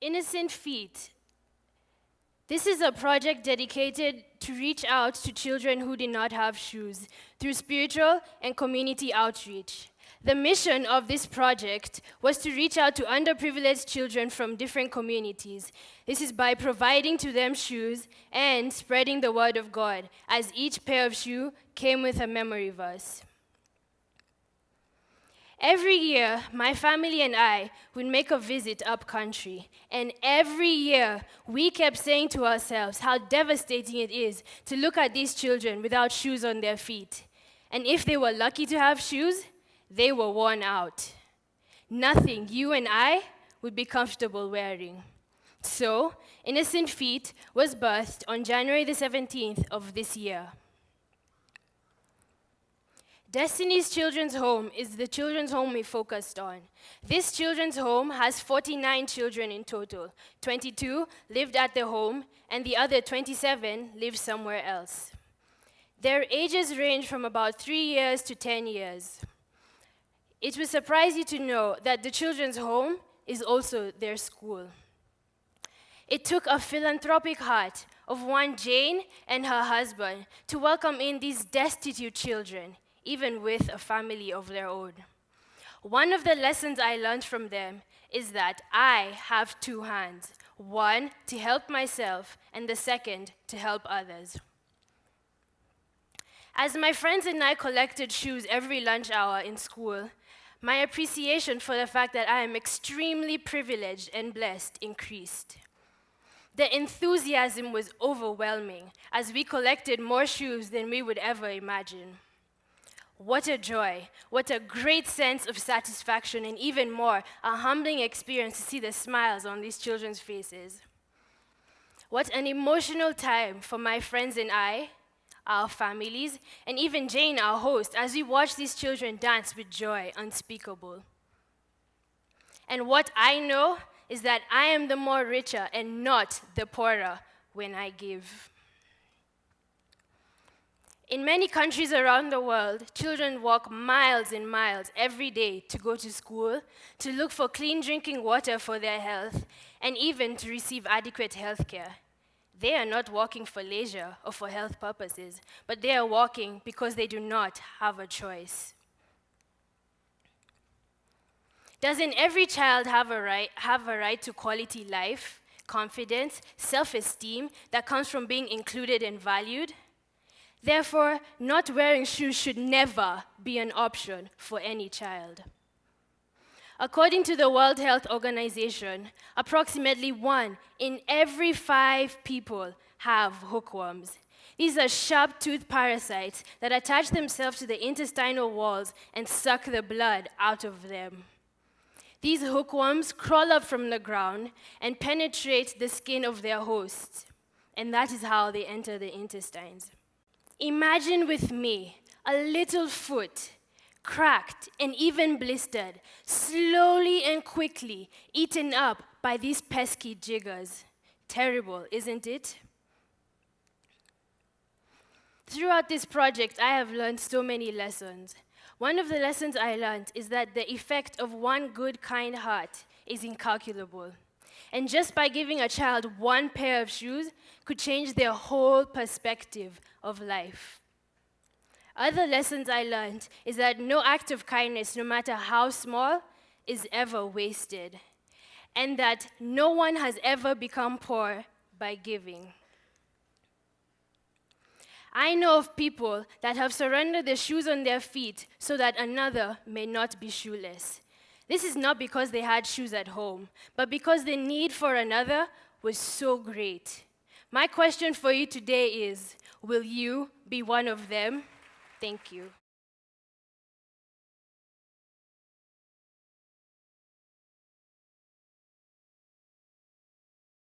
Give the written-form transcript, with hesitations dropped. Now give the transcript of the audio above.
Innocent Feet. This is a project dedicated to reach out to children who did not have shoes through spiritual and community outreach. The mission of this project was to reach out to underprivileged children from different communities. This is by providing to them shoes and spreading the word of God, as each pair of shoe came with a memory verse. Every year, my family and I would make a visit up country, and every year, we kept saying to ourselves how devastating it is to look at these children without shoes on their feet. And if they were lucky to have shoes, they were worn out. Nothing you and I would be comfortable wearing. So, Innocent Feet was birthed on January the 17th of this year. Destiny's Children's Home is the children's home we focused on. This children's home has 49 children in total. 22 lived at the home, and the other 27 live somewhere else. Their ages range from about 3 years to 10 years. It will surprise you to know that the children's home is also their school. It took a philanthropic heart of one Jane and her husband to welcome in these destitute children, even with a family of their own. One of the lessons I learned from them is that I have two hands, one to help myself and the second to help others. As my friends and I collected shoes every lunch hour in school, my appreciation for the fact that I am extremely privileged and blessed increased. The enthusiasm was overwhelming as we collected more shoes than we would ever imagine. What a joy, what a great sense of satisfaction, and even more, a humbling experience to see the smiles on these children's faces. What an emotional time for my friends and I, our families, and even Jane, our host, as we watched these children dance with joy unspeakable. And what I know is that I am the more richer and not the poorer when I give. In many countries around the world, children walk miles and miles every day to go to school, to look for clean drinking water for their health, and even to receive adequate health care. They are not walking for leisure or for health purposes, but they are walking because they do not have a choice. Doesn't every child have a right to quality life, confidence, self-esteem that comes from being included and valued? Therefore, not wearing shoes should never be an option for any child. According to the World Health Organization, approximately 1 in every 5 people have hookworms. These are sharp-toothed parasites that attach themselves to the intestinal walls and suck the blood out of them. These hookworms crawl up from the ground and penetrate the skin of their hosts, and that is how they enter the intestines. Imagine with me a little foot, cracked and even blistered, slowly and quickly eaten up by these pesky jiggers. Terrible, isn't it? Throughout this project, I have learned so many lessons. One of the lessons I learned is that the effect of one good, kind heart is incalculable. And just by giving a child one pair of shoes could change their whole perspective of life. Other lessons I learned is that no act of kindness, no matter how small, is ever wasted. And that no one has ever become poor by giving. I know of people that have surrendered the shoes on their feet so that another may not be shoeless. This is not because they had shoes at home, but because the need for another was so great. My question for you today is, will you be one of them? Thank you.